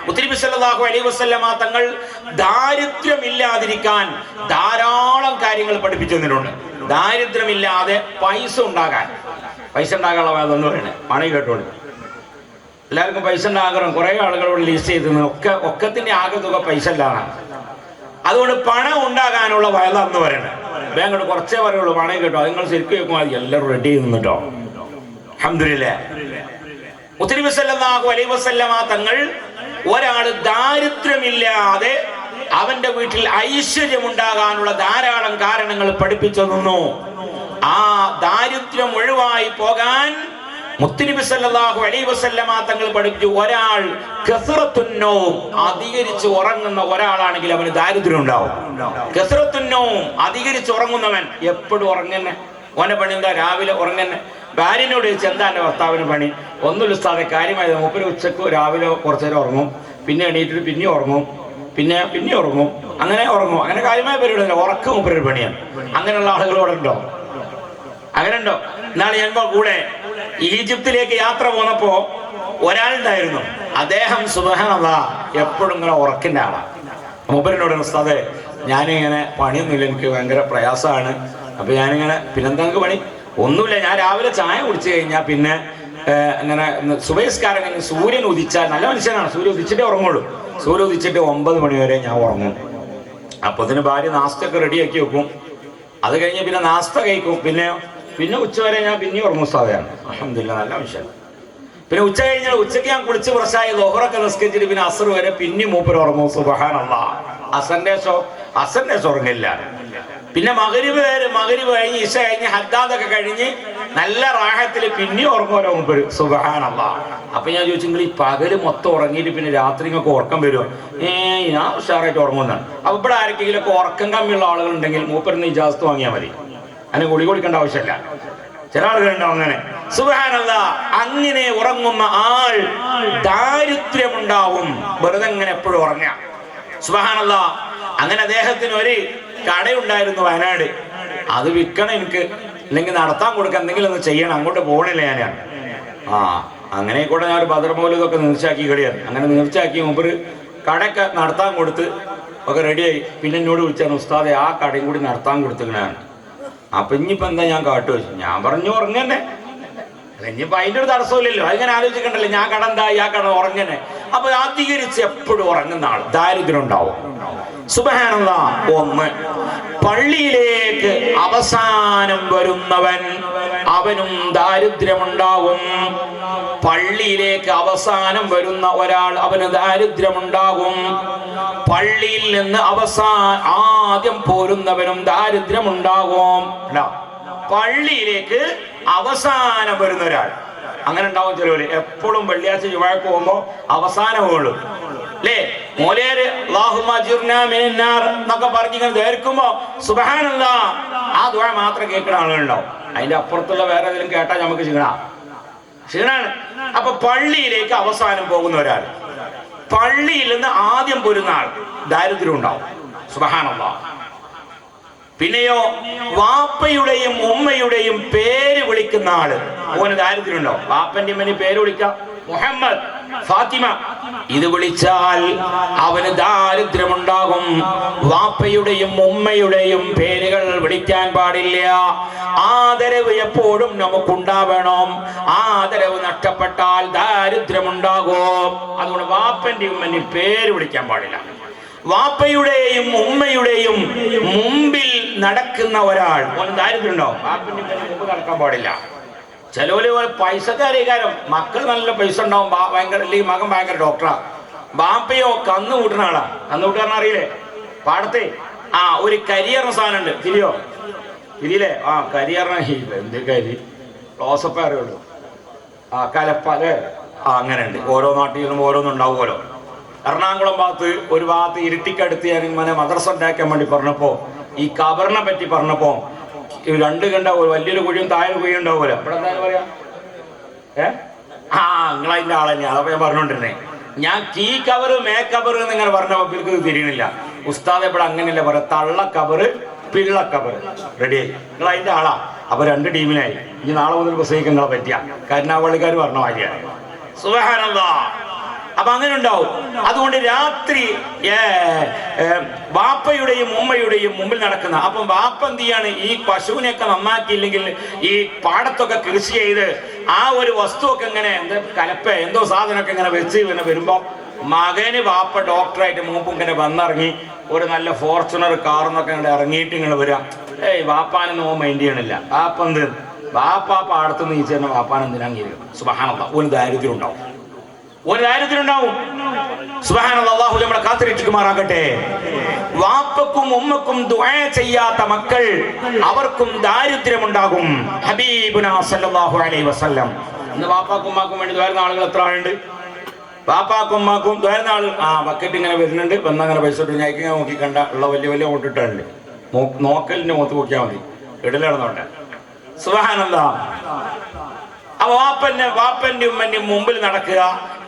മുത്തനബി സല്ലല്ലാഹു അലൈഹി വസല്ലമ തങ്ങൾ ദാരിദ്ര്യമില്ലാതിരിക്കാൻ ധാരാളം കാര്യങ്ങൾ പഠിപ്പിച്ചു തന്നിട്ടുണ്ട്. ദാരിദ്ര്യമില്ലാതെ പൈസ ഉണ്ടാകാനുള്ള വേദമെന്ന് പറയുന്നത് പണി കേട്ടോണ്ട്. എല്ലാവർക്കും പൈസ ഉണ്ടാകണം. കുറെ ആളുകളോട് ലിസ്റ്റ് ചെയ്ത് ഒക്കത്തിന്റെ ആകെ തുക പൈസ അല്ലാണ്. അതുകൊണ്ട് പണം ഉണ്ടാകാനുള്ള വയലെന്ന് പറയുന്നത് ബാങ്കോട് കുറച്ചേ പറയുള്ളൂ. പണം കേട്ടോ അത് നിങ്ങൾ ശരിക്കും വെക്കുമ്പോൾ എല്ലാവരും റെഡി ചെയ്യുന്നുട്ടോ. അൽഹംദുലില്ലാഹ്. മുത്തനബി സല്ലല്ലാഹു അലൈഹി വസല്ലമ തങ്ങൾ ഒരാൾ ദാരിദ്ര്യമില്ലാതെ അവന്റെ വീട്ടിൽ ഐശ്വര്യമുണ്ടാകാനുള്ള ധാരാളം കാരണങ്ങൾ പഠിപ്പിച്ചു തന്നു. ആ ദാരിദ്ര്യം ഒഴിവായി പോകാൻ മുത്തനബി സല്ലല്ലാഹു അലൈഹി വസല്ലമ തങ്ങൾ പഠിപ്പിച്ചു. ഒരാൾ കസറത്തുന്നൗം അധികരിച്ച് ഉറങ്ങുന്ന ഒരാളാണെങ്കിൽ അവന് ദാരിദ്ര്യം ഉണ്ടാവും. കസറത്തുന്നൗം അധികരിച്ച് ഉറങ്ങുന്നവൻ എപ്പോഴും ഉറങ്ങുന്നെ. ഓന്റെ പണി എന്താ? രാവിലെ ഉറങ്ങുന്നെ. ഭാര്യനോട് ചോദിച്ചു എന്താ എൻ്റെ ഭർത്താവിന് പണി? ഒന്നുമില്ല ഉസ്താദെ, കാര്യമായത് മൂപ്പര് ഉച്ചക്ക് രാവിലെ കുറച്ചു നേരം ഉറങ്ങും, പിന്നെ എണീറ്റിട്ട് പിന്നെ ഉറങ്ങും, പിന്നെ ഉറങ്ങും, അങ്ങനെ കാര്യമായ പരിപാടി. ഉറക്കം മൂപ്പരൊരു പണിയാണ്. അങ്ങനെയുള്ള ആളുകളോടെ ഉണ്ടോ? അങ്ങനെ ഉണ്ടോ? എന്നാണ് ഞാൻ കൂടെ ഈജിപ്തിലേക്ക് യാത്ര പോന്നപ്പോ ഒരാളുണ്ടായിരുന്നു. അദ്ദേഹം സുബ്ഹാനല്ലാഹ് എപ്പോഴും ഇങ്ങനെ ഉറക്കിന്റെ ആളാണ്. മൂപ്പരിനോട് ഉസ്താദെ ഞാനിങ്ങനെ പണിയൊന്നുമില്ല, എനിക്ക് ഭയങ്കര പ്രയാസമാണ്. അപ്പൊ ഞാനിങ്ങനെ പിന്നെന്താ നിങ്ങൾക്ക് പണി? ഒന്നുമില്ല, ഞാൻ രാവിലെ ചായ കുടിച്ചു കഴിഞ്ഞാൽ പിന്നെ ഇങ്ങനെ സുബഹിസ്കാരം കഴിഞ്ഞ് സൂര്യൻ ഉദിച്ചാൽ, നല്ല മനുഷ്യനാണ്, സൂര്യൻ ഉദിച്ചിട്ടേ ഉറങ്ങുള്ളൂ. സൂര്യൻ ഉദിച്ചിട്ട് 9 മണി വരെ ഞാൻ ഉറങ്ങും. അപ്പൊ അതിന് ഭാര്യ നാസ്തൊക്കെ റെഡിയാക്കി വെക്കും. അത് കഴിഞ്ഞ് പിന്നെ നാസ്ത കഴിക്കും. പിന്നെ ഉച്ചവരെ ഞാൻ പിന്നെ ഉറങ്ങും. സാധയാണ് അൽഹംദുലില്ലാഹ്, നല്ല മനുഷ്യൻ. പിന്നെ ഉച്ച കഴിഞ്ഞാൽ ഉച്ചയ്ക്ക് ഞാൻ കുളിച്ച് ഫ്രഷായി ലോഹറൊക്കെ നിസ്കരിച്ചിട്ട് പിന്നെ അസർ വരെ പിന്നെ മൂപ്പര് ഉറങ്ങും. സുബ്ഹാനല്ലാഹ്. അസറിന്റെ ശേഷം ഉറങ്ങില്ല. പിന്നെ മഗ്‌രിബ് കഴിഞ്ഞ് ഇശ കഴിഞ്ഞ് ഹദ്ദാദൊക്കെ കഴിഞ്ഞ് നല്ല റാഹത്തിൽ പിന്നെ ഉറങ്ങുമല്ലോ മൂപ്പര്. സുബ്ഹാനല്ലാഹ്. അപ്പൊ ഞാൻ ചോദിച്ചു, നിങ്ങൾ ഈ പകല് മൊത്തം ഉറങ്ങിയിട്ട് പിന്നെ രാത്രി നിങ്ങൾക്ക് ഉറക്കം വരുമോ? ഞാൻ ഉഷാറായിട്ട് ഉറങ്ങുന്നതാണ്. അപ്പൊ ഇവിടെ ആർക്കെങ്കിലും ഒക്കെ ഉറക്കം കമ്മിയുള്ള ആളുകൾ ഉണ്ടെങ്കിൽ മൂപ്പരിന്ന് ഇജാസത്ത് വാങ്ങിയാൽ മതി. അതിന് ഗുളി കൊടുക്കേണ്ട ആവശ്യമില്ല. ചില ആളുകളുണ്ടാവും അങ്ങനെ. സുബ്ഹാനല്ലാഹ്. അങ്ങനെ ഉറങ്ങുന്ന ആൾ ദാരിദ്ര്യമുണ്ടാവും. വെറുതെ ഇങ്ങനെ എപ്പോഴും ഉറങ്ങാം. സുബ്ഹാനല്ലാഹ്. അങ്ങനെ അദ്ദേഹത്തിന് ഒരു കടയുണ്ടായിരുന്നു വയനാട്. അത് വിൽക്കണം എനിക്ക്, അല്ലെങ്കിൽ നടത്താൻ കൊടുക്കാൻ എന്തെങ്കിലും ഒന്ന് ചെയ്യണം. അങ്ങോട്ട് പോകണില്ല ഞാനാണ്. അങ്ങനെ കൂടെ ഞാൻ ഒരു ബദർമൗലിദൊക്കെ നീർച്ചയാക്കി കളിയാണ്. അങ്ങനെ നീർച്ചയാക്കി മുമ്പ് കടയൊക്കെ നടത്താൻ കൊടുത്ത് ഒക്കെ റെഡിയായി. പിന്നെ എന്നോട് വിളിച്ചാണ്, ഉസ്താദെ ആ കടയും കൂടി നടത്താൻ കൊടുത്തിങ്ങനെയാണ്. അപ്പൊ ഇനിയിപ്പോ എന്താ ഞാൻ കാട്ടു വെച്ചു. ഞാൻ പറഞ്ഞു ഉറങ്ങന്നെ. ഇനിയിപ്പോ അതിന്റെ ഒരു തടസ്സമില്ലല്ലോ. അതിങ്ങനെ ആലോചിക്കണ്ടല്ലോ. ഞാൻ കട എന്തായി, ആ കട ഉറങ്ങന്നെ. അപ്പൊ അധികരിച്ച് എപ്പോഴും ഉറങ്ങുന്ന ആൾ ദാരിദ്ര്യം ഉണ്ടാവും. സുബ്ഹാനല്ലാഹ്. ഒന്ന്, പള്ളിയിലേക്ക് അവസാനം വരുന്നവൻ അവനും ദാരിദ്ര്യമുണ്ടാവും. പള്ളിയിലേക്ക് അവസാനം വരുന്ന ഒരാൾ അവന് ദാരിദ്ര്യമുണ്ടാകും. പള്ളിയിൽ നിന്ന് ആദ്യം പോരുന്നവനും ദാരിദ്ര്യമുണ്ടാകും. പള്ളിയിലേക്ക് അവസാനം വരുന്ന ഒരാൾ അങ്ങനെ ഉണ്ടാവും. ചിലവര് എപ്പോഴും വെള്ളിയാഴ്ച ചൊവ്വാഴ്ച പോകുമ്പോ അവസാനമുള്ളൂ അല്ലേ? മോലേര് അല്ലാഹുമ്മ അജിർനാ മിനന്നാർ എന്നൊക്കെ പറഞ്ഞിങ്ങനെ ധരിക്കുമ്പോ സുബ്ഹാനല്ലാഹ് ആ ദുആ മാത്രം കേൾക്കുന്ന ആളുകളുണ്ടാവും. അതിന്റെ അപ്പുറത്തുള്ള വേറെ ഏതെങ്കിലും കേട്ടാൽ നമുക്ക് ക്ഷീണാണ്. അപ്പൊ പള്ളിയിലേക്ക് അവസാനം പോകുന്ന ഒരാൾ, പള്ളിയിൽ നിന്ന് ആദ്യം പോരുന്ന ആൾ ദാരിദ്ര്യം ഉണ്ടാവും. സുബ്ഹാനല്ലാഹ്. പിന്നെയോ വാപ്പയുടെയും ഉമ്മയുടെയും പേര് വിളിക്കുന്ന ആള്, ഓന് ദാരിദ്ര്യം ഉണ്ടാവും. വാപ്പന്റെ ഉമ്മന്റെ പേര് വിളിക്കാം, മുഹമ്മദ്, ഫാത്തിമ, ഇത് വിളിച്ചാൽ അവന് ദാരിദ്ര്യമുണ്ടാകും. വാപ്പയുടെയും ഉമ്മയുടെയും പേരുകൾ വിളിക്കാൻ പാടില്ല. ആദരവ് എപ്പോഴും നമുക്കുണ്ടാവണം. ആദരവ് നഷ്ടപ്പെട്ടാൽ ദാരിദ്ര്യമുണ്ടാകും. അതുകൊണ്ട് വാപ്പന്റെ ഉമ്മന്റെ പേര് വിളിക്കാൻ പാടില്ല. വാപ്പയുടെയും ഉമ്മയുടെയും മുമ്പിൽ നടക്കുന്ന ഒരാൾ ഓന് ദാരിദ്ര്യം ഉണ്ടാവും. വാപ്പന്റെ മുമ്പ് നടക്കാൻ പാടില്ല. ചിലവര് പൈസക്കാരേക്കാരം, മക്കൾ നല്ല പൈസ ഉണ്ടാവും, ഭയങ്കര, അല്ലെങ്കിൽ മകൻ ഭയങ്കര ഡോക്ടറാ. ബാപ്പയോ കന്ന് കൂട്ടുന്ന ആളാ. കന്ന് കൂട്ടുകാരൻ അറിയില്ലേ? പാടത്തെ ഒരു കരിയറിന് സാധനം ഉണ്ട്. തിരിയില്ലേ? കരിയറിന് എന്ത് കരി ക്ലോസപ്പേ അറിയുള്ളൂ. കലപ്പാല് അങ്ങനെ ഉണ്ട്. ഓരോ നാട്ടിലും ഓരോന്നുണ്ടാവുമല്ലോ. എറണാകുളം ഒരു ഭാഗത്ത് ഇരുട്ടിക്കടുത്ത് ഞാൻ ഇങ്ങനെ മദ്രസ ഉണ്ടാക്കാൻ വേണ്ടി പറഞ്ഞപ്പോ ഈ കബറിനെ പറ്റി പറഞ്ഞപ്പോ 2 കണ്ട വലിയൊരു കുഴിയും താഴെ കുഴിയും ഉണ്ടാവുമല്ലോ. ഇവിടെ എന്തായാലും പറയാ നിങ്ങളതിന്റെ ആൾ തന്നെയാണ്. അതൊക്കെ ഞാൻ പറഞ്ഞോണ്ടിരുന്നേ. ഞാൻ കീ കവറ് മേ കവറ് എന്നിങ്ങനെ പറഞ്ഞപ്പോ ഇവർക്ക് തിരിയണില്ല. ഉസ്താദ് ഇവിടെ അങ്ങനെയല്ല പറയാ, തള്ള കവറ് പിള്ള കവറ്. റെഡിയായി, നിങ്ങൾ അതിന്റെ ആളാ. അപ്പൊ 2 ടീമിനായി. ഇനി നാളെ മുതൽ പ്രസംഗിക്കാൻ നിങ്ങളെ പറ്റിയ കരുനാവള്ളിക്കാർ പറഞ്ഞ മാതിരിയാണ്. സുബ്ഹാനല്ലാഹ്. അപ്പൊ അങ്ങനെ ഉണ്ടാവും. അതുകൊണ്ട് രാത്രി വാപ്പയുടെയും ഉമ്മയുടെയും മുമ്പിൽ നടക്കുന്ന, അപ്പം വാപ്പ എന്ത് ചെയ്യാണ്, ഈ പശുവിനെയൊക്കെ നന്നാക്കിയില്ലെങ്കിൽ ഈ പാടത്തൊക്കെ കൃഷി ചെയ്ത് ആ ഒരു വസ്തുവൊക്കെ ഇങ്ങനെ കലപ്പ എന്തോ സാധനമൊക്കെ ഇങ്ങനെ വെച്ച് ഇങ്ങനെ വരുമ്പോ മകന് വാപ്പ ഡോക്ടറായിട്ട് മുമ്പ് ഇങ്ങനെ വന്നിറങ്ങി ഒരു നല്ല ഫോർച്യൂണർ കാർന്നൊക്കെ ഇങ്ങനെ ഇറങ്ങിയിട്ട് ഇങ്ങനെ വരാം. വാപ്പാനൊന്നും മൈൻഡ് ചെയ്യണില്ല. വാപ്പ എന്ത് വാപ്പാ പാടത്ത് നീച്ച് തന്നെ വാപ്പാനെന്തിനാ സുബ്ഹാനല്ലാഹ്. ഒരു ദാരിദ്ര്യം ഉണ്ടാവും, ഒരു ദാരിദ്ര്യം ഉണ്ടാവും. സുബ്ഹാനല്ലാഹ്, അല്ലാഹു നമ്മളെ കാത്തിരക്ഷിക്കുമാറാകട്ടെ. വാപ്പക്കും ഉമ്മക്കും ദുആ ചെയ്യാത്ത മക്കൾ, അവർക്കും ദാരിദ്ര്യമുണ്ടാകും. ഹബീബുനാ സല്ലല്ലാഹു അലൈഹി വസല്ലം. ഇന്ന് വാപ്പാക്കും ഉമ്മാക്കും വേണ്ടി ദ്വാരുന്ന ആളുകൾ എത്ര ആളുണ്ട്? വാപ്പാക്കും ഉമ്മാക്കും ദ്വാരുന്ന ആൾ ബക്കറ്റ് ഇങ്ങനെ വരുന്നുണ്ട്, വന്നങ്ങനെ പൈസ ഇട്ട് ഞാൻ നോക്കി കണ്ട ഉള്ള വലിയ വലിയ ഓട്ടിട്ടുണ്ട്. നോക്കലിന്റെ മുഖത്ത് നോക്കിയാൽ മതി, ഇടലടന്നോട്ടെ. സുബ്ഹാനല്ലാഹ്. അപ്പൊ വാപ്പന്റെ ഉമ്മന്റെയും മുമ്പിൽ നടക്കുക,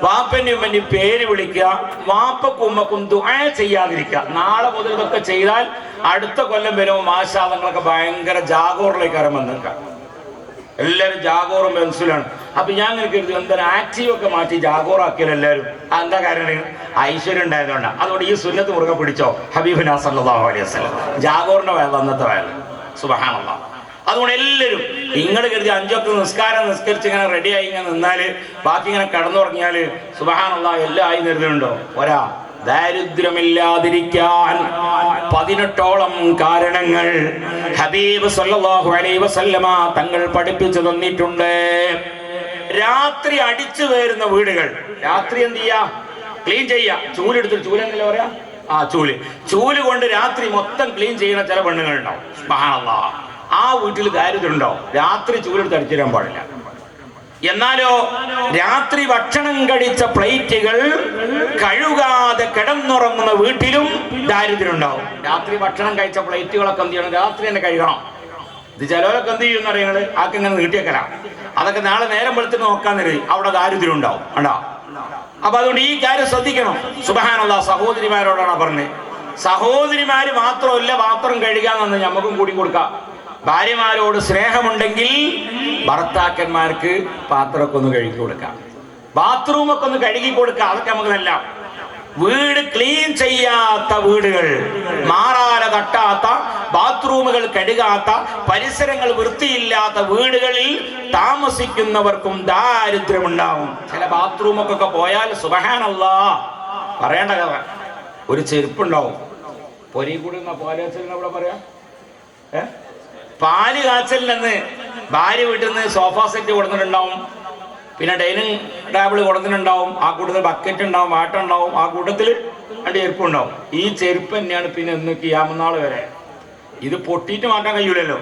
വാപ്പന്റെ ഉമ്മന്റെയും പേര് വിളിക്കുക, വാപ്പക്കും ഉമ്മക്കും ദുആ ചെയ്യാതിരിക്കുക. നാളെ മുതൽ ഇതൊക്കെ ചെയ്താൽ അടുത്ത കൊല്ലം വരുമ്പോൾ മാഷാ നിങ്ങളൊക്കെ ഭയങ്കര ജാഗോറിലേക്ക് വന്നേക്കാം. എല്ലാവരും ജാഗോറും പെൻസിലാണ്. അപ്പൊ ഞാൻ ഇങ്ങനെ കരുതി എന്താ ആക്റ്റീവ് ഒക്കെ മാറ്റി ജാഗോറാക്കിയാൽ എല്ലാവരും. എന്താ കാരണം? ഐശ്വര്യം ഉണ്ടായതുകൊണ്ടാണ്. അതുകൊണ്ട് ഈ സുന്നത്ത് മുറുകെ പിടിച്ചോ. ഹബീബുനാ സല്ലല്ലാഹു അലൈഹി വസല്ലം ജാഗോറിന്റെ വയൽ അന്നത്തെ വയൽ. സുബ്ഹാനല്ലാഹ്. അതുകൊണ്ട് എല്ലാവരും നിങ്ങൾ കരുതി 5 വക്ത് നിസ്കാരം നിസ്കരിച്ച് ഇങ്ങനെ റെഡിയായി ഇങ്ങനെ നിന്നാല് ബാക്കി ഇങ്ങനെ കടന്നുറങ്ങിയാല് സുബ്ഹാനല്ലാഹ് എല്ലാം ആയി നിരുന്നുണ്ടോ? ഒരാ ദാരിദ്ര്യമില്ലാതിരിക്കാൻ 18ഓളം കാരണങ്ങൾ ഹബീബ് സല്ലല്ലാഹു അലൈഹി വസല്ലമ തങ്ങൾ പഠിപ്പിച്ചു തന്നിട്ടുണ്ട്. രാത്രി അടിച്ചു വരുന്ന വീടുകൾ രാത്രി എന്ത് ചെയ്യാ? ക്ലീൻ ചെയ്യാ. ചൂലെടുത്തിട്ട്, ചൂലെന്നല്ലേ പറയാ? ചൂല് കൊണ്ട് രാത്രി മൊത്തം ക്ലീൻ ചെയ്യുന്ന ചില പെണ്ണുങ്ങളുണ്ടാവും. സുബ്ഹാനല്ലാഹ്. ആ വീട്ടിൽ ദാരിദ്ര്യം ഉണ്ടാവും. രാത്രി ചൂലെടുത്ത് അടിച്ചു തരാൻ പാടില്ല. എന്നാലോ രാത്രി ഭക്ഷണം കഴിച്ച പ്ലേറ്റുകൾ കഴുകാതെ കിടന്നുറങ്ങുന്ന വീട്ടിലും ദാരിദ്ര്യം ഉണ്ടാവും. രാത്രി ഭക്ഷണം കഴിച്ച പ്ലേറ്റുകളൊക്കെ എന്ത് ചെയ്യണം? രാത്രി തന്നെ കഴുകണം. ഇത് ചിലവരൊക്കെ എന്ത് ചെയ്യുമെന്ന് അറിയണത് ആക്കിങ്ങനെ നീട്ടിയേക്കല. അതൊക്കെ നാളെ നേരം വെളുത്തിട്ട് നോക്കാൻ തരും. അവിടെ ദാരിദ്ര്യം ഉണ്ടാവും. ഉണ്ടോ? അപ്പൊ അതുകൊണ്ട് ഈ കാര്യം ശ്രദ്ധിക്കണം. സുബ്ഹാനല്ലാഹ്. സഹോദരിമാരോടാണ് പറഞ്ഞത്. സഹോദരിമാര് മാത്രമല്ല പാത്രം കഴുകാന്ന് നമുക്കും കൂടി കൊടുക്കാം. ഭാര്യമാരോട് സ്നേഹമുണ്ടെങ്കിൽ ഭർത്താക്കന്മാർക്ക് പാത്രമൊക്കെ ഒന്ന് കഴുകി കൊടുക്കാം, ബാത്റൂമൊക്കെ ഒന്ന് കഴുകി കൊടുക്കാം. അതൊക്കെ നമുക്ക് നല്ല. വീട് ക്ലീൻ ചെയ്യാത്ത വീടുകൾ, മാറാല തട്ടാത്ത, ബാത്റൂമുകൾ കഴുകാത്ത, പരിസരങ്ങൾ വൃത്തിയില്ലാത്ത വീടുകളിൽ താമസിക്കുന്നവർക്കും ദാരിദ്ര്യമുണ്ടാവും. ചില ബാത്റൂമൊക്കെ പോയാൽ സുബ്ഹാനല്ലാഹ് പറയേണ്ട കഥ. ഒരു ചെരുപ്പുണ്ടാവും. പൊരി കൂടി ഇവിടെ പറയാ പാല് കാച്ചലിനെന്ന് ഭാര്യ വീട്ടിൽ നിന്ന് സോഫ സെറ്റ് കൊടുത്തിട്ടുണ്ടാവും, പിന്നെ ഡൈനിങ് ടേബിൾ കൊടുത്തിട്ടുണ്ടാവും, ആ കൂട്ടത്തിൽ ബക്കറ്റ് ഉണ്ടാവും, വാട്ടം ഉണ്ടാവും, ആ കൂട്ടത്തിൽ 2 ചെരുപ്പ് ഉണ്ടാവും. ഈ ചെരുപ്പ് തന്നെയാണ് പിന്നെ ഇന്ന് കിയാമനാൾ വരെ. ഇത് പൊട്ടിയിട്ട് മാറ്റാൻ കഴിയൂലല്ലോ.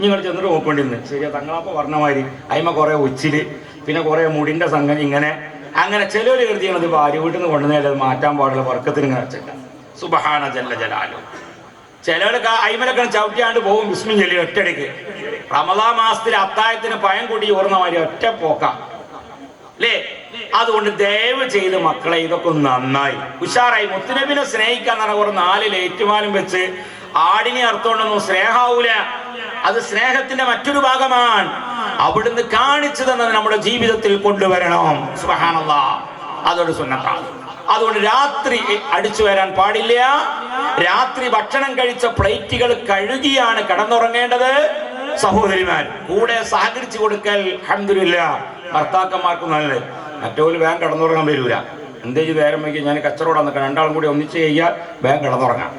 നിങ്ങൾ ചെന്നിട്ട് നോക്കേണ്ടിന്ന്. ശരിയാ, തങ്ങളപ്പ പറഞ്ഞ മാതിരി അതിമ കുറെ ഉച്ചില്, പിന്നെ കുറെ മുടിന്റെ സംഗതി ഇങ്ങനെ അങ്ങനെ ചിലവർ കരുതിയാണത് ഭാര്യ വീട്ടിൽ നിന്ന് കൊണ്ടുവന്നേ അത് മാറ്റാൻ പാടില്ല, വർക്കത്തിന് ഇങ്ങനെ വെച്ചില്ല. സുബ്ഹാന ജല്ല ജലാലു. ചിലവരൊക്കെ അയിമലൊക്കെ ചവിട്ടിയാണ്ട് പോകും ബിസ്മി ചൊല്ലി ഒറ്റടിക്ക്. റമദാൻ മാസത്തിൽ അത്താഴത്തിന് പയം കൂടി ഓർന്ന മാതിരി ഒറ്റ പോക്കാം അല്ലേ? അതുകൊണ്ട് ദയവ് ചെയ്ത് മക്കളെ ഇതൊക്കെ നന്നായി ഉഷാറായി മുത്തുനബിനെ സ്നേഹിക്കാൻ പറഞ്ഞ കുറെ 4 ലേറ്റുമാലും വെച്ച് ആടിനെ അർത്ഥമുണ്ടെന്നും സ്നേഹാവൂല. അത് സ്നേഹത്തിന്റെ മറ്റൊരു ഭാഗമാണ്. അവിടുന്ന് കാണിച്ചു തന്നത് നമ്മുടെ ജീവിതത്തിൽ കൊണ്ടുവരണം. സുബ്ഹാനല്ലാഹ്. അതൊരു സുന്നത്താണ്. അതുകൊണ്ട് രാത്രി അടിച്ചു വരാൻ പാടില്ല. രാത്രി ഭക്ഷണം കഴിച്ച പ്ലേറ്റുകൾ കഴുകിയാണ് കിടന്നുറങ്ങേണ്ടത്. സഹോദരിമാർ കൂടെ സഹകരിച്ചു കൊടുക്കൽ അൽഹംദുലില്ലാഹ് ഭർത്താക്കന്മാർക്ക് നല്ലത്. മറ്റോല് വേഗം കിടന്നുറങ്ങാൻ വരൂല. എന്തേ നേരം വൈകി ഞാൻ കച്ചറോടാൻ നിൽക്കണം, 2 ആളും കൂടി ഒന്നിച്ച് ചെയ്യാൻ വേഗം കിടന്നുറങ്ങാം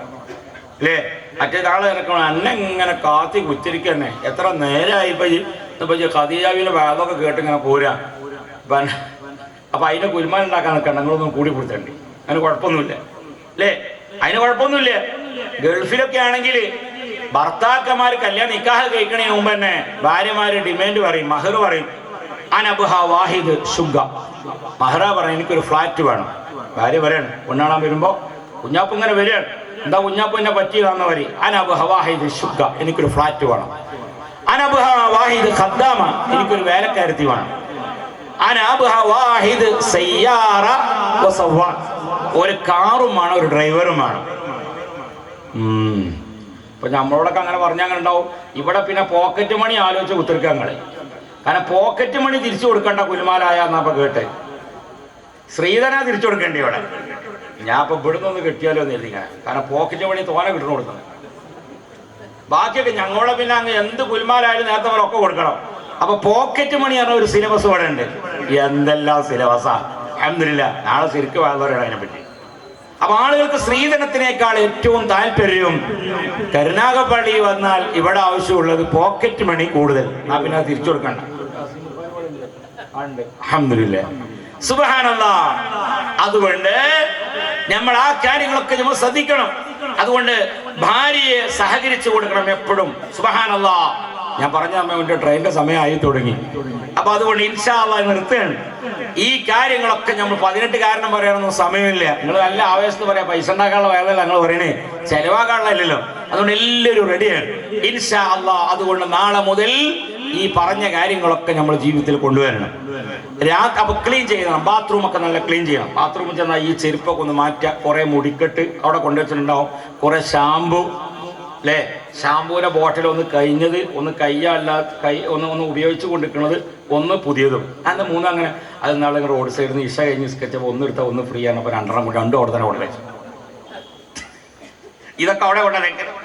അല്ലേ? മറ്റേതാള് കിടക്കണം എന്നെ ഇങ്ങനെ കാത്തി കുത്തിരിക്കന്നെ. എത്ര നേരമായി ഇപ്പൊ ഖദീജാവിലെ വേദമൊക്കെ കേട്ട് ഇങ്ങനെ പോരാ. അപ്പൊ അതിന്റെ കുരുമാൻ ഉണ്ടാക്കാൻ നിൽക്കണം, നിങ്ങളൊന്നും കൂടി കൊടുത്തണ്ടി. അതിന് കുഴപ്പമൊന്നുമില്ല അല്ലേ? അതിന് കുഴപ്പമൊന്നുമില്ല. ഗൾഫിലൊക്കെ ആണെങ്കിൽ ഭർത്താക്കന്മാര് കല്യാണം നിക്കാഹ് കഴിക്കണതിന് മുമ്പ് തന്നെ ഭാര്യമാര് ഡിമാൻഡ് പറയും, മഹർ പറയും. അനബ്ഹ വാഹിദ് ശുഗ. മഹറ പറയും എനിക്കൊരു ഫ്ലാറ്റ് വേണം. ഭാര്യ പറയാണ് കൊണ്ടാടാൻ വരുമ്പോ കുഞ്ഞാപ്പ് ഇങ്ങനെ വരികയാണ്. എന്താ കുഞ്ഞാപ്പ് എന്നെ പറ്റിയതാന്ന് പറയും. അനബ്ഹ വാഹിദ് ശുഗ, എനിക്കൊരു ഫ്ലാറ്റ് വേണം. അനബ്ഹ വാഹിദ് ഖദ്ദാമ, എനിക്കൊരു വേലക്കാരത്തി വേണം. അനബ്ഹ വാഹിദ് സയ്യാറ വസവാൻ, ഒരു കാറും വേണം, ഒരു ഡ്രൈവറും വേണം. ഇപ്പൊ നമ്മളോടൊക്കെ അങ്ങനെ പറഞ്ഞാൽ അങ്ങനെ ഉണ്ടാവും. ഇവിടെ പിന്നെ പോക്കറ്റ് മണി ആലോചിച്ച് കുത്തിരിക്കുക ഞങ്ങള്. കാരണം പോക്കറ്റ് മണി തിരിച്ചു കൊടുക്കണ്ട കുലുമാലായ എന്നാ കേട്ടെ. ശ്രീധന തിരിച്ചു കൊടുക്കേണ്ടി ഇവിടെ. ഞാൻ ഇപ്പൊ ഇവിടുന്ന് ഒന്ന് കിട്ടിയാലോ എന്ന് എഴുതിക്കാൻ, കാരണം പോക്കറ്റ് വഴി തോനെ കിട്ടണ കൊടുക്കുന്നത്. ബാക്കിയൊക്കെ ഞങ്ങളെ പിന്നെ അങ്ങ് എന്ത് പുൽമാലായാലും നേരത്തെ പോലെ ഒക്കെ കൊടുക്കണം. അപ്പൊ പോക്കറ്റ് മണി പറഞ്ഞ ഒരു സിലബസ് ഇവിടെ ഉണ്ട്. എന്തെല്ലാം സിലബസാ! അൽഹംദുലില്ലാ, നാളെ ശരിക്കും വാങ്ങുന്നവരാണ് അതിനെപ്പറ്റി. അപ്പൊ ആളുകൾക്ക് സ്ത്രീധനത്തിനേക്കാൾ ഏറ്റവും താല്പര്യവും കരുനാഗപ്പള്ളി വന്നാൽ ഇവിടെ ആവശ്യമുള്ളത് പോക്കറ്റ് മണി കൂടുതൽ. ആ പിന്നെ അത് തിരിച്ചു കൊടുക്കണ്ട. അൽഹംദുലില്ലാ, സുബ്ഹാനല്ലാഹ്. അതുകൊണ്ട് നമ്മൾ ആ കാര്യങ്ങളൊക്കെ നമ്മൾ ശ്രദ്ധിക്കണം. അതുകൊണ്ട് ഭാര്യയെ സഹകരിച്ചു കൊടുക്കണം എപ്പോഴും. സുബ്ഹാനല്ലാഹ്. ഞാൻ പറഞ്ഞ അമ്മ ട്രെയിനിന്റെ സമയമായി തുടങ്ങി. അപ്പൊ അതുകൊണ്ട് ഇൻഷാ അല്ലാഹ് നിർത്തുകയാണ്. ഈ കാര്യങ്ങളൊക്കെ നമ്മൾ 18 കാരണം പറയാനൊന്നും സമയമില്ല. നിങ്ങൾ നല്ല ആവേശത്ത് പറയാം, പൈസ ഉണ്ടാക്കാനുള്ള വേദന ഞങ്ങൾ പറയണേ, ചെലവാക്കാനുള്ളല്ലോ. അതുകൊണ്ട് എല്ലാവരും റെഡിയാണ് ഇൻഷാ അല്ലാഹ്. അതുകൊണ്ട് നാളെ മുതൽ ഈ പറഞ്ഞ കാര്യങ്ങളൊക്കെ നമ്മൾ ജീവിതത്തിൽ കൊണ്ടുവരണം. അപ്പൊ ക്ലീൻ ചെയ്യണം, ബാത്റൂം ഒക്കെ നല്ല ക്ലീൻ ചെയ്യണം. ബാത്റൂമിൽ ചെന്നാൽ ഈ ചെരുപ്പൊക്കെ ഒന്ന് മാറ്റുക, കുറെ മുടിക്കെട്ട് അവിടെ കൊണ്ടുവച്ചിട്ടുണ്ടാവും, കുറെ ഷാമ്പു അല്ലേ, ഷാമ്പൂവിന്റെ ബോട്ടിൽ ഒന്ന് കഴിഞ്ഞത്, ഒന്ന് ഒന്ന് ഉപയോഗിച്ച് കൊണ്ടിരിക്കുന്നത്, ഒന്ന് പുതിയതും. അതിന്റെ 3 അങ്ങനെ. അത് നാളെ റോഡ് സൈഡിൽ നിന്ന് ഇഷ കഴിഞ്ഞ് സ്കെച്ചപ്പോൾ ഒന്ന് എടുത്താൽ ഒന്ന് ഫ്രീ ആണ്. അപ്പൊ 2 അവിടെ തന്നെ കൊണ്ടുവച്ചു. ഇതൊക്കെ അവിടെ കൊണ്ടുവയ്ക്കണം.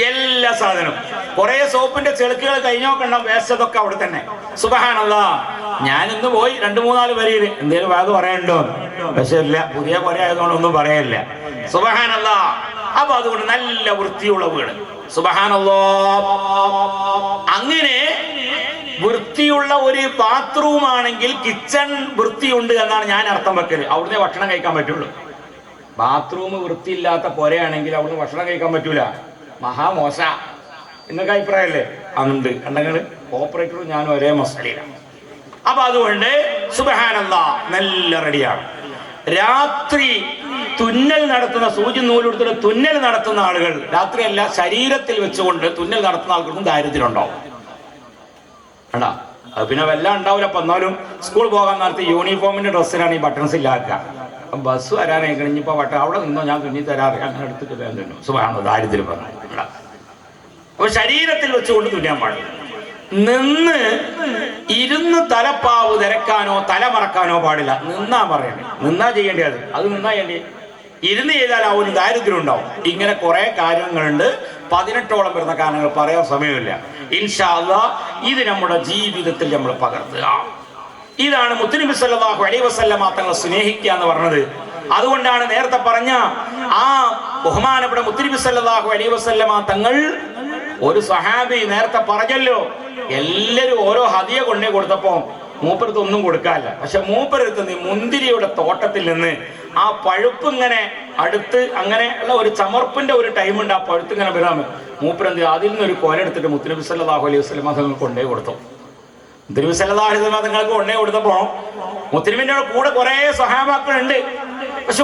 എല്ലാ സാധനവും, കുറെ സോപ്പിന്റെ ചെളുക്കുകൾ കഴിഞ്ഞൊക്കെ ഉണ്ടാവും, വേസ്റ്റ് അതൊക്കെ അവിടെ തന്നെ. സുബ്ഹാനല്ലാഹ്. ഞാനിന്ന് പോയി 2-3 വരിയിൽ എന്തേലും വേദം പറയാനുണ്ടോ? പക്ഷെ ഇല്ല, പുതിയ പോലെ ആയതുകൊണ്ട് ഒന്നും പറയില്ല. സുബ്ഹാനല്ലാഹ്. അപ്പൊ അതുകൊണ്ട് നല്ല വൃത്തിയുള്ള വീട്. സുബ്ഹാനല്ലാഹ്. അങ്ങനെ വൃത്തിയുള്ള ഒരു ബാത്റൂം ആണെങ്കിൽ കിച്ചൺ വൃത്തിയുണ്ട് എന്നാണ് ഞാൻ അർത്ഥം വെക്കല്. അവിടുന്ന് ഭക്ഷണം കഴിക്കാൻ പറ്റുള്ളൂ. ബാത്റൂം വൃത്തിയില്ലാത്ത പുരയാണെങ്കിൽ അവിടുന്ന് ഭക്ഷണം കഴിക്കാൻ പറ്റൂല. മഹാമോശ എന്നൊക്കെ അഭിപ്രായമല്ലേ? ഉണ്ട് കണ്ടെങ്കിൽ ഓപ്പറേറ്ററും ഞാനും ഒരേ മസലയിലാണ്. അപ്പൊ അതുകൊണ്ട് സുബ്ഹാനല്ലാഹ് നല്ല റെഡിയാണ്. രാത്രി തുന്നൽ നടത്തുന്ന, സൂചി നൂലെടുത്തിട്ട് തുന്നൽ നടത്തുന്ന ആളുകൾ, രാത്രിയല്ല ശരീരത്തിൽ വെച്ചുകൊണ്ട് തുന്നൽ നടത്തുന്ന ആൾക്കും ദാരിദ്ര്യം ഉണ്ടാവും. വേണ്ടാ, അത് പിന്നെ വല്ലതും ഉണ്ടാവില്ല. അപ്പൊ എന്നാലും സ്കൂൾ പോകാൻ നേരത്തെ യൂണിഫോമിന്റെ ഡ്രസ്സിനാണ് ഈ ബട്ടൺസ് ഇല്ലാക്കുക. ബസ് വരാനായി കഴിഞ്ഞപ്പോ അവിടെ നിന്നോ ഞാൻ തുന്നി തരാറ്, അങ്ങനെ എടുത്തിട്ട് വേണം. സുബ്ഹാനല്ലാഹ്, ദാരിദ്ര്യം പറഞ്ഞു. അപ്പൊ ശരീരത്തിൽ വെച്ചുകൊണ്ട് തുന്നാൻ പാടില്ല. ഇരുന്ന് തലപ്പാവ് തിരക്കാനോ തലമറക്കാനോ പാടില്ല. നിന്നാ പറയണേ, നിന്നാ ചെയ്യേണ്ടത്. അത് നിന്നാ ചെയ്യേണ്ടി. ഇരുന്ന് ചെയ്താൽ ആ ഒരു ദാരിദ്ര്യം ഉണ്ടാവും. ഇങ്ങനെ കുറെ കാര്യങ്ങളുണ്ട്. 18ഓളം വരുന്ന കാര്യങ്ങൾ പറയാൻ സമയമില്ല. ഇൻഷാ അല്ലാഹ് ഇത് നമ്മുടെ ജീവിതത്തിൽ നമ്മൾ പകർത്തുക. ഇതാണ് മുത്തുനബി സല്ലല്ലാഹു അലൈഹി വസല്ലമ തങ്ങളെ സ്നേഹിക്കുക എന്ന് പറഞ്ഞത്. അതുകൊണ്ടാണ് നേരത്തെ പറഞ്ഞ ആ ബഹുമാനപ്പെട്ട മുത്തുനബി സല്ലല്ലാഹു അലൈഹി വസല്ലമ തങ്ങൾ, ഒരു സഹാബി നേരത്തെ പറഞ്ഞല്ലോ, എല്ലാരും ഓരോ ഹദിയ കൊണ്ടേ കൊടുത്തപ്പോ മൂപ്പരത്ത് ഒന്നും കൊടുക്കാനില്ല. പക്ഷെ മൂപ്പരത്ത് മുന്തിരിയുടെ തോട്ടത്തിൽ നിന്ന് ആ പഴുപ്പ് ഇങ്ങനെ അടുത്ത്, അങ്ങനെ ഉള്ള ഒരു ചമർപ്പിന്റെ ഒരു ടൈമുണ്ട്. ആ പഴുത്ത് ഇങ്ങനെ വരാമോ, മൂപ്പരെന്ത് അതിൽ നിന്നൊരു കോലെടുത്തിട്ട് മുത്തുനബി സല്ലല്ലാഹു അലൈഹി വസല്ലമ തങ്ങൾ കൊണ്ടേ കൊടുത്തു. മുത്തുനബി സല്ലല്ലാഹു അലൈഹി വസല്ലമ തങ്ങൾക്ക് കൊണ്ടേ കൊടുത്തപ്പോ മുത്തുനബിന്റെ കൂടെ കുറെ സഹാബാക്കളുണ്ട്. പക്ഷെ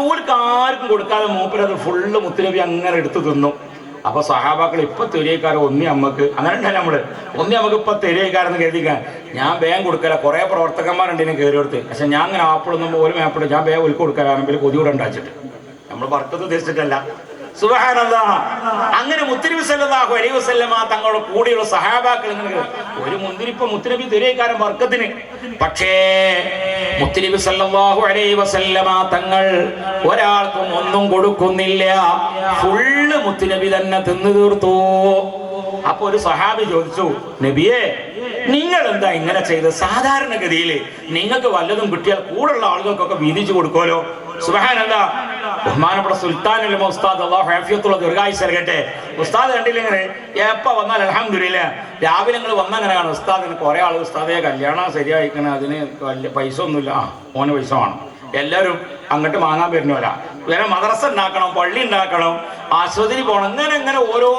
ആർക്കും കൊടുക്കാതെ മൂപ്പരത് ഫുള്ള് മുത്തുനബി അങ്ങനെ എടുത്തു തിന്നു. അപ്പൊ സഹാബാക്കൾ ഇപ്പൊ തെരിയക്കാരോ ഒന്നി അമ്മക്ക്, അങ്ങനെ ഉണ്ടല്ലോ നമ്മള്, ഒന്നി നമുക്ക് ഇപ്പൊ തെരിയക്കാരെന്ന് കരുതിക്കാൻ ഞാൻ വേഗം കൊടുക്കല. കുറെ പ്രവർത്തകന്മാരുണ്ട് ഇതിനെ കയറി കൊടുത്ത്. പക്ഷെ ഞാൻ അങ്ങനെ ആപ്പിളൊന്നും പോലും ആപ്പിൾ ഞാൻ വേഗം ഒലിക്ക് കൊടുക്കലാണെങ്കിൽ കൊതിയൂടെ ഉണ്ടാച്ചിട്ട് നമ്മൾ വർക്കത്ത് ഉദ്ദേശിച്ചിട്ടല്ല. സുബ്ഹാനല്ലാഹ്. അങ്ങനെ മുത്തുനബി സല്ലല്ലാഹു അലൈഹി വസല്ലമ തങ്ങളുടെ കൂടെയുള്ള സഹാബാക്കൾ ഇങ്ങനെ ഒരു മുന്തിരിപ്പം മുത്തുനബി തെരിയക്കാരൻ വർക്കത്തിന്. പക്ഷേ മുത്തുനബി സല്ലല്ലാഹു അലൈഹി വസല്ലമ തങ്ങൾ ഒരാൾക്കും ഒന്നും കൊടുക്കുന്നില്ല. ഫുള്ള് മുത്തുനബി തന്നെ തിന്നു തീർത്തു. അപ്പൊ ഒരു സഹാബി ചോദിച്ചു, നബിയെ നിങ്ങൾ എന്താ ഇങ്ങനെ ചെയ്ത്? സാധാരണഗതിയിൽ നിങ്ങൾക്ക് വല്ലതും കിട്ടിയാൽ കൂടുള്ള ആളുകൾക്കൊക്കെ വീതിച്ചു കൊടുക്കുമല്ലോ. സുബ്ഹാനല്ലാഹ്. ബഹുമാനപ്പെട്ട സുൽത്താനുൽ ഉസ്താദ്, അല്ലാഹു ആഫിയത്തുള്ള ദീർഘായുസ്സ് നൽകട്ടെ, ഉസ്താദ് കണ്ടില്ല ഇങ്ങനെ എപ്പ വന്നാൽ അൽഹംദുലില്ലാ രാവിലെ നിങ്ങൾ വന്നങ്ങനെ കാണും. ഉസ്താദിന് കുറെ ആൾ ഉസ്താദെ കല്യാണം ശരിയായിക്കണേ, അതിന് വലിയ പൈസ ഒന്നുമില്ല, ഓന് പൈസ വേണം. എല്ലാവരും അങ്ങോട്ട് വാങ്ങാൻ വരുന്നവരാ. വേറെ മദ്രസ ഉണ്ടാക്കണം, പള്ളി ഉണ്ടാക്കണം, ആശുപത്രി പോകണം, ഇങ്ങനെ ഓരോ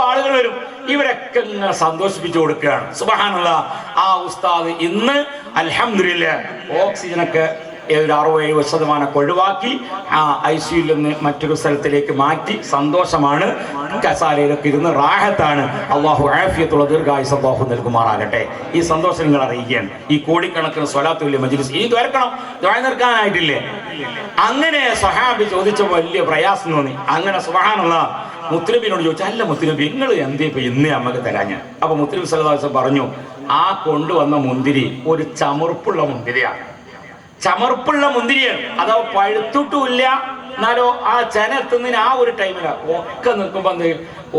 ആളുകൾ വരും. ഇവരൊക്കെ ഇങ്ങനെ സന്തോഷിപ്പിച്ചു കൊടുക്കുകയാണ്. സുബ്ഹാനല്ലാഹ്. ആ ഉസ്താദ് ഇന്ന് അൽഹംദുലില്ലാ ഓക്സിജനൊക്കെ ഒരു 60-70% ഒഴിവാക്കി ആ ICUയിൽ നിന്ന് മറ്റൊരു സ്ഥലത്തിലേക്ക് മാറ്റി. സന്തോഷമാണ്. കസാലയിലൊക്കെ ഇരുന്ന് റാഹത്താണ്. അള്ളാഹു ആഫിയത്തുള്ള ദീർഘായുസ്സ് അള്ളാഹു നൽകുമാറാകട്ടെ. ഈ സന്തോഷം നിങ്ങൾ അറിയിക്കുകയാണ്. ഈ കോടിക്കണക്കിന് സ്വലാത്തുൽ മജ്ലിസ് ഈ ദ്വാരക്കണം, ദ്വാര നിർക്കാനായിട്ടില്ലേ? അങ്ങനെ സഹാബി ചോദിച്ച വലിയ പ്രയാസം തോന്നി. അങ്ങനെ സുബ്ഹാനല്ലാഹ് മുത്തുനബിയോട് ചോദിച്ചു, അല്ല മുത്തുനബി നിങ്ങൾ എന്തേ ഇപ്പൊ ഇന്ന് നമുക്ക് തരാഞ്ഞ? അപ്പൊ മുത്തുനബി സല്ലല്ലാഹു അലൈഹി വസല്ലം പറഞ്ഞു, ആ കൊണ്ടുവന്ന മുന്തിരി ഒരു ചമുറുപ്പുള്ള മുന്തിരിയാണ്. ചമർപ്പുള്ള മുന്തിരിയാണ്, അതോ പഴുത്തിട്ടുമില്ല എന്നാലോ ആ ചെന എത്തുന്നതിന് ആ ഒരു ടൈമിലാണ് ഒക്കെ നിൽക്കുമ്പോൾ എന്ത്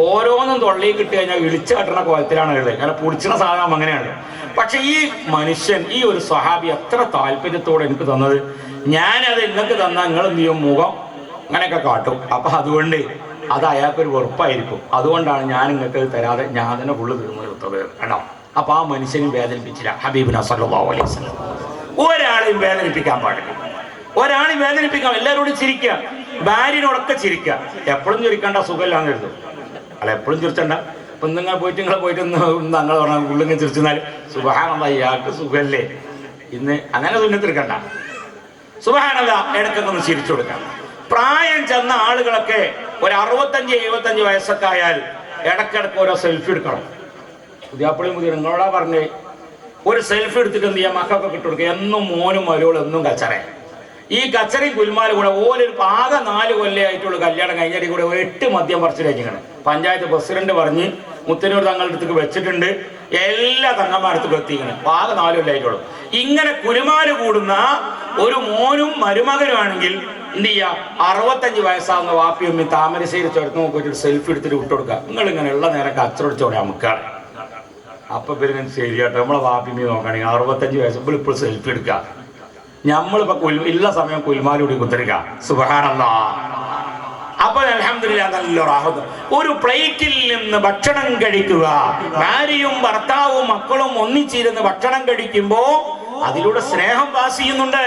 ഓരോന്നും തൊള്ളയിൽ കിട്ടി കഴിഞ്ഞാൽ ഇളിച്ചു കട്ടുന്ന കോലത്തിലാണ് ഉള്ളത്. അങ്ങനെ പൊടിച്ചിന സാധനം അങ്ങനെയാണ്. പക്ഷെ ഈ മനുഷ്യൻ, ഈ ഒരു സ്വഹാബി എത്ര താല്പര്യത്തോടെ എനിക്ക് തന്നത്, ഞാനത് നിങ്ങൾക്ക് തന്നാൽ നിങ്ങൾ എന്ത് ചെയ്യും, മുഖം അങ്ങനെയൊക്കെ കാട്ടും. അപ്പൊ അതുകൊണ്ട് അത് അയാൾക്കൊരു വെറുപ്പായിരിക്കും. അതുകൊണ്ടാണ് ഞാൻ നിങ്ങൾക്ക് തരാതെ ഞാൻ തന്നെ ഫുള്ള് തീർന്നു നിർത്തത് കേട്ടോ. അപ്പൊ ആ മനുഷ്യനും വേദനിപ്പിച്ചില്ല ഹബീബിന സല്ലല്ലാഹു അലൈഹി വസല്ലം. ഒരാളെയും വേദനിപ്പിക്കാൻ പാടില്ല, ഒരാളെയും വേദനിപ്പിക്കാം. എല്ലാവരോടും ചിരിക്കുക, ഭാര്യനോടൊക്കെ ചിരിക്കുക. എപ്പോഴും ചിരിക്കേണ്ട, സുഖമില്ലാന്ന് എഴുതും. അല്ല എപ്പോഴും ചിരിച്ചണ്ട. ഇപ്പം നിങ്ങൾ പോയിട്ട് ഞങ്ങൾ പറഞ്ഞാൽ ഉള്ളിങ്ങനെ ചിരിച്ചെന്നാൽ സുബ്ഹാനല്ലാഹ് ഇയാൾക്ക് സുഖമല്ലേ ഇന്ന്, അങ്ങനെ തുന്നത്തിരിക്കണ്ട. സുബ്ഹാനല്ലാഹ് ഇടയ്ക്കൊക്കെ ഒന്ന് ചിരിച്ചു കൊടുക്കാം. പ്രായം ചെന്ന ആളുകളൊക്കെ ഒരു 65-75 വയസ്സൊക്കെ ആയാൽ ഇടയ്ക്കിടയ്ക്ക് ഓരോ സെൽഫി എടുക്കണം. പുതിയാപ്പളി മുതിർ നിങ്ങളോടാ പറഞ്ഞേ, ഒരു സെൽഫി എടുത്തിട്ട് എന്ത് ചെയ്യാം, മക്കൾക്കൊക്കെ ഇട്ട് കൊടുക്കുക. എന്നും മോനും മരോളും എന്നും കച്ചറ. ഈ കച്ചറയും കുൽമാലും കൂടെ ഓരൊരു ആകെ 4 കൊല്ലമായിട്ടുള്ള കല്യാണം കഴിഞ്ഞാൽ കൂടെ 8 മദ്യം പറിച്ചു കഴിഞ്ഞാണ്. പഞ്ചായത്ത് പ്രസിഡന്റ് പറഞ്ഞ് മുത്തനൂർ തങ്ങളുടെ അടുത്തേക്ക് വെച്ചിട്ടുണ്ട്, എല്ലാ തങ്ങന്മാരടുത്ത് എത്തിക്കണം. ആകെ 4 കൊല്ലമായിട്ടുള്ളൂ. ഇങ്ങനെ കുലുമാല് കൂടുന്ന ഒരു മോനും മരുമകനുമാണെങ്കിൽ എന്ത് ചെയ്യാ, 65 വയസ്സാകുന്ന വാപ്പിയമ്മി താമരശ്ശേരി ചേർത്ത് നോക്കിയിട്ട് സെൽഫി എടുത്തിട്ട് വിട്ടുകൊടുക്കുക. നിങ്ങൾ ഇങ്ങനെ ഉള്ള നേരം കച്ചറടിച്ചോടെ നമുക്കാണ്. അപ്പൊ പിന്നെ ശരിയാട്ടോ, നമ്മളെ വാപ്പിയമ്മി നോക്കുകയാണെങ്കിൽ 65 വയസ്സ് ഇപ്പോൾ സെൽഫി എടുക്കുക. നമ്മളിപ്പോ ഇല്ല സമയം കുൽമാലൂടി കുത്തിരിക്ക. സുബ്ഹാനല്ലാഹ്. അപ്പൊ അൽഹംദുലില്ലാഹ് നല്ല റാഹത്ത്. ഒരു പ്ലേറ്റിൽ നിന്ന് ഭക്ഷണം കഴിക്കുക, ഭാര്യയും ഭർത്താവും മക്കളും ഒന്നിച്ചിരുന്ന് ഭക്ഷണം കഴിക്കുമ്പോ അതിലൂടെ സ്നേഹം പാസ് ചെയ്യുന്നുണ്ട്.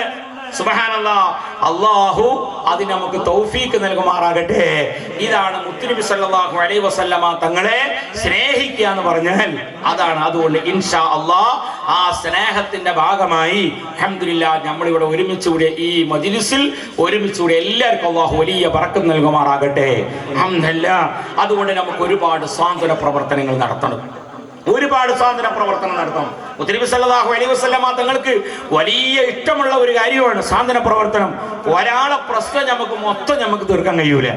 സുബ്ഹാനല്ലാഹ്. അല്ലാഹു അതിന് നമുക്ക് തൗഫീക്ക് നൽകുമാറാകട്ടെ. ഇതാണ് മുത്തുനബി സല്ലല്ലാഹു അലൈഹി വസല്ലമ തങ്ങളെ സ്നേഹിക്കുക എന്ന് പറഞ്ഞാൽ അതാണ്. അതുകൊണ്ട് ഇൻഷാ അല്ലാഹ് ആ സ്നേഹത്തിന്റെ ഭാഗമായി അൽഹംദുലില്ലാഹ് നമ്മളിവിടെ ഒരുമിച്ചുകൂടിയ ഈ മജ്ലിസിൽ ഒരുമിച്ചുകൂടിയ എല്ലാവർക്കും അല്ലാഹു വലിയ ബറക്കത്ത് നൽകുമാറാകട്ടെ. അൽഹംദുലില്ലാഹ്. അതുകൊണ്ട് നമുക്ക് ഒരുപാട് സാന്ത്വന പ്രവർത്തനങ്ങൾ നടത്തണം, ഒരുപാട് സാന്ത്വന പ്രവർത്തനം നടത്തണം. മുത്തുനബി സല്ലല്ലാഹു അലൈഹി വസല്ലമ തങ്ങൾക്ക് വലിയ ഇഷ്ടമുള്ള ഒരു കാര്യമാണ് സാന്ത്വന പ്രവർത്തനം. ഒരാളെ പ്രശ്നം നമുക്ക് തീർക്കാൻ കഴിയൂല,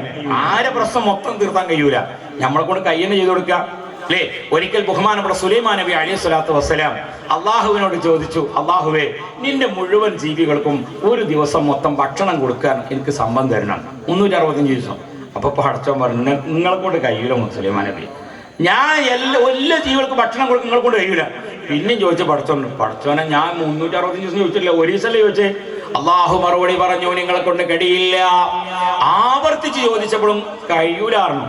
ആരെ പ്രശ്നം മൊത്തം തീർക്കാൻ കഴിയൂല. നമ്മളെ കൊണ്ട് കയ്യന്നെ ചെയ്തു കൊടുക്കുക അല്ലേ. ഒരിക്കൽ ബഹുമാനപ്പെട്ട സുലൈമാൻ നബി അലൈഹി സ്വലാത്തു വസ്സലാം അള്ളാഹുവിനോട് ചോദിച്ചു, അള്ളാഹുവേ, നിന്റെ മുഴുവൻ ജീവികൾക്കും ഒരു ദിവസം മൊത്തം ഭക്ഷണം കൊടുക്കാൻ എനിക്ക് സമ്മതം തരണം, 365 ദിവസം. അപ്പൊ പടച്ചോൻ പറഞ്ഞു, നിങ്ങളെ കൊണ്ട് കഴിയൂല സുലൈമാൻ നബി, ഞാൻ എല്ലാ ജീവികൾക്കും ഭക്ഷണം കൊടുക്കും, നിങ്ങളെ കൊണ്ട് കഴിയൂല. പിന്നെയും ചോദിച്ച പടച്ചോനെ ഞാൻ 365 ദിവസം ചോദിച്ചില്ല, ഒരു ദിവസമല്ലേ ചോദിച്ചേ. അള്ളാഹു മറുപടി പറഞ്ഞു, നിങ്ങളെ കൊണ്ട് കഴിയില്ല. ആവർത്തിച്ച് ചോദിച്ചപ്പോഴും കഴിയൂലായിരുന്നു.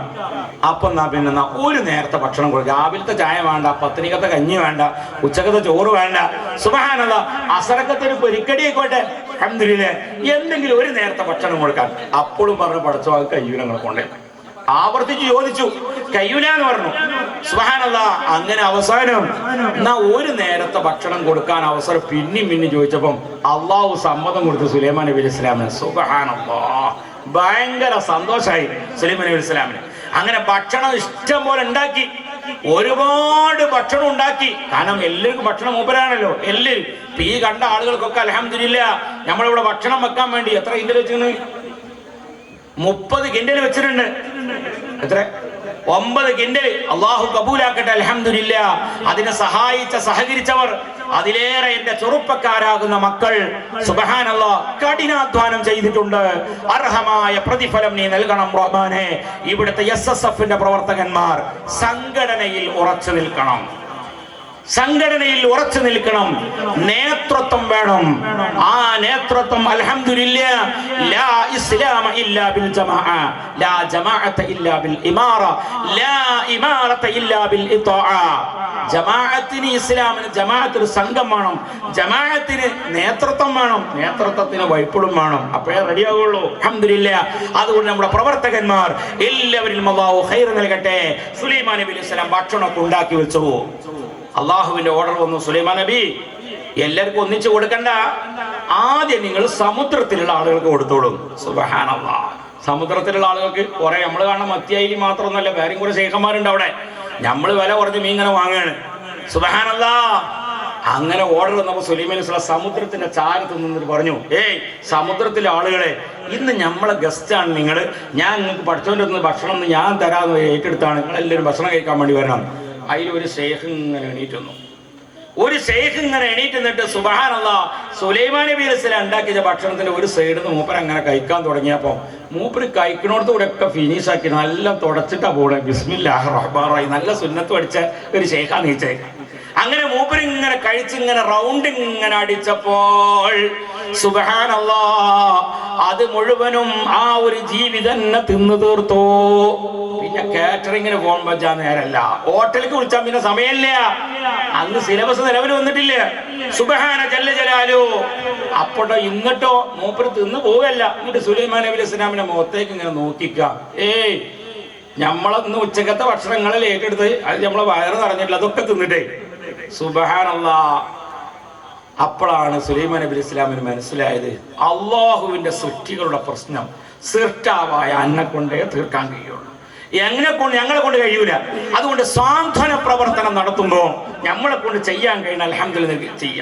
അപ്പൊ പിന്നെ ഒരു നേരത്തെ ഭക്ഷണം കൊടുക്കുക. രാവിലത്തെ ചായ വേണ്ട, പത്തിനിക്കത്തെ കഞ്ഞി വേണ്ട, ഉച്ചക്കത്തെ ചോറ് വേണ്ട. സുബ്ഹാനല്ലാഹ്. അസറക്കത്തെ ഒരു പൊരിക്കടി ആയിക്കോട്ടെ, അൽഹംദുലില്ലാഹ്, എന്തെങ്കിലും ഒരു നേരത്തെ ഭക്ഷണം കൊടുക്കാൻ. അപ്പോഴും പറഞ്ഞു പടച്ചോ അത് കഴിയൂല നിങ്ങളെ കൊണ്ട്. ആവർത്തിച്ച് ചോദിച്ചു, കഴിയൂല എന്ന് പറഞ്ഞു. സുബ്ഹാനല്ലാഹ്. അങ്ങനെ അവസാനം എന്നാ ഒരു നേരത്തെ ഭക്ഷണം കൊടുക്കാൻ അവസരം പിന്നെയും ചോദിച്ചപ്പം അള്ളാഹു സമ്മതം കൊടുത്തു സുലൈമാൻ നബി അലൈഹി സ്വലാമിന്. സുബ്ഹാനല്ലാഹ്. ഭയങ്കര സന്തോഷമായി സുലൈമാൻ നബി അലൈഹി സ്വലാമിന്. അങ്ങനെ ഭക്ഷണം ഇഷ്ടം പോലെ ഉണ്ടാക്കി, ഒരുപാട് ഭക്ഷണം ഉണ്ടാക്കി. കാരണം എല്ലാവർക്കും ഭക്ഷണം മൂപ്പരാണല്ലോ, എല്ലാവരും. ഈ കണ്ട ആളുകൾക്കൊക്കെ അൽഹംദുലില്ലാഹ് നമ്മളിവിടെ ഭക്ഷണം വെക്കാൻ വേണ്ടി എത്ര കിൻഡൽ വെച്ചിരുന്നു? 30 കിൻഡൽ വെച്ചിട്ടുണ്ട്. എത്ര? 9 കിൻഡൽ. അള്ളാഹു കബൂലാക്കട്ടെ. അൽഹംദുലില്ലാഹ്. അതിനെ സഹകരിച്ചവർ, അതിലേറെ എന്റെ ചെറുപ്പക്കാരാകുന്ന മക്കൾ സുബ്ഹാനല്ലാഹ് കഠിനാധ്വാനം ചെയ്തിട്ടുണ്ട്. അർഹമായ പ്രതിഫലം നീ നൽകണം റഹ്മാനെ. ഇവിടുത്തെ SSFന്റെ പ്രവർത്തകന്മാർ സംഘടനയിൽ ഉറച്ചു നിൽക്കണം, സംഘടനയിൽ ഉറച്ചു നിൽക്കണം. നേതൃത്വം വേണം. ആ നേതൃത്വം അൽഹംദുലില്ലാഹ് ലാ ഇസ്ലാമ ഇല്ലാ ബിൽ ജമാഅ, ലാ ജമാഅത ഇല്ലാ ബിൽ ഇമാറ, ലാ ഇമാറത ഇല്ലാ ബിൽ ഇത്വാഅ. ജമാഅത്തിന്, ഇസ്ലാമിന് ജമാഅത്തിന് സംഘം വേണം, ജമാഅത്തിന് നേതൃത്വം വേണം, നേതൃത്വത്തിന് വൈപ്പുളും വേണം. അപ്പോഴേ റെഡിയാകുള്ളൂ. അൽഹംദുലില്ലാഹ്. അതുകൊണ്ട് നമ്മുടെ പ്രവർത്തകന്മാർ എല്ലാവരിലും അല്ലാഹു ഖൈർ നൽകട്ടെ. സുലൈമാൻ നബി അലൈഹി സ്വലാം ഭക്ഷണമൊക്കെ ഉണ്ടാക്കി വെച്ചു. അള്ളാഹുവിന്റെ ഓർഡർ വന്നു, സുലൈമാൻ നബി എല്ലാവർക്കും ഒന്നിച്ചു കൊടുക്കണ്ട, ആദ്യം നിങ്ങൾ സമുദ്രത്തിലുള്ള ആളുകൾക്ക് കൊടുത്തോളും. സുബ്ഹാനല്ലാഹ്. സമുദ്രത്തിലുള്ള ആളുകൾക്ക് കുറെ നമ്മൾ കാണുന്ന മത്തിയായി മാത്രമൊന്നുമല്ല, വേറെയും കുറെ ശേഖന്മാരുണ്ട് അവിടെ. നമ്മൾ വില കുറഞ്ഞ് മീൻ ഇങ്ങനെ വാങ്ങാണ്. സുബ്ഹാനല്ലാഹ്. അങ്ങനെ ഓർഡർ വന്നപ്പോൾ സുലൈമാൻ നബി സ്വല്ലല്ലാഹു സമുദ്രത്തിന്റെ ചാരത്ത് നിന്നിട്ട് പറഞ്ഞു, ഏയ് സമുദ്രത്തിലെ ആളുകളെ, ഇന്ന് നമ്മളെ ഗസ്റ്റാണ് നിങ്ങൾ, ഞാൻ നിങ്ങൾക്ക് പഠിച്ചോണ്ട് വന്ന ഭക്ഷണം ഞാൻ തരാമെന്ന് ഏറ്റെടുത്താണ്, നിങ്ങൾ എല്ലാവരും ഭക്ഷണം കഴിക്കാൻ വേണ്ടി വരണം. അതിലൊരു ശേഖ് ഇങ്ങനെ എണീറ്റ് വന്നു. ഒരു ശൈഖ് ഇങ്ങനെ എണീറ്റ് നിന്നിട്ട് സുബ്ഹാനല്ലാഹ് സുലൈമാൻ നബി അലൈഹി സ്വലാം ഉണ്ടാക്കിയ ഭക്ഷണത്തിന്റെ ഒരു സൈഡിൽ നിന്ന് മൂപ്പർ അങ്ങനെ കഴിക്കാൻ തുടങ്ങിയപ്പോൾ മൂപ്പര് കഴിക്കണോടത്ത് കൂടെ ഒക്കെ ഫിനിഷ് ആക്കി നല്ല തുടച്ചിട്ടാ പോണേ. ബിസ്മില്ലാഹിർ റഹ്മാനിർ റഹീം നല്ല സുന്നത്ത് പഠിച്ച ഒരു ശൈഖാ നീച്ചേ. അങ്ങനെ മൂപ്പര് ഇങ്ങനെ കഴിച്ചിങ്ങനെ റൗണ്ട് ഇങ്ങനെ അടിച്ചപ്പോൾ സുബ്ഹാനല്ലാഹ് അത് മുഴുവനും ആ ഒരു ജീവി തന്നെ തിന്നു തീർത്തു. പിന്നെ കാറ്ററിങ്ങിന് പോകാൻ പറ്റാ നേരല്ല, ഹോട്ടലിലേക്ക് വിളിച്ചാൽ പിന്നെ സമയമില്ല. അന്ന് സിലബസ് നിലവിൽ വന്നിട്ടില്ല. സുബ്ഹാന ജല്ല ജലാലു. അപ്പോട്ടോ ഇങ്ങോട്ടോ മൂപ്പര് തിന്നു പോകല്ല. എന്നിട്ട് സുലൈമാൻ നബി അലൈഹി സ്വലാമിന്റെ മുഖത്തേക്ക് ഇങ്ങനെ നോക്കിക്ക. നമ്മളന്ന് ഉച്ചക്കത്തെ ഭക്ഷണങ്ങളിൽ ഏറ്റെടുത്ത് അത് നമ്മളെ വയറ് നിറഞ്ഞിട്ടില്ല, അതൊക്കെ തിന്നിട്ടേ. സുബ്ഹാനല്ലാഹ്. അപ്പോഴാണ് സുലൈമാൻ നബി അലൈഹി സ്വലാമിന് മനസ്സിലായത് അള്ളാഹുവിന്റെ സൃഷ്ടികളുടെ പ്രശ്നം സൃഷ്ടാവായ അന്നെ കൊണ്ടേ തീർക്കാൻ കഴിയുള്ളൂ. ഞങ്ങളെ കൊണ്ട് കഴിയൂല. അതുകൊണ്ട് സാന്ത്വന പ്രവർത്തനം നടത്തുമ്പോൾ നമ്മളെ കൊണ്ട് ചെയ്യാൻ കഴിയുന്ന അൽഹംദുലില്ലാഹ് ചെയ്യാം.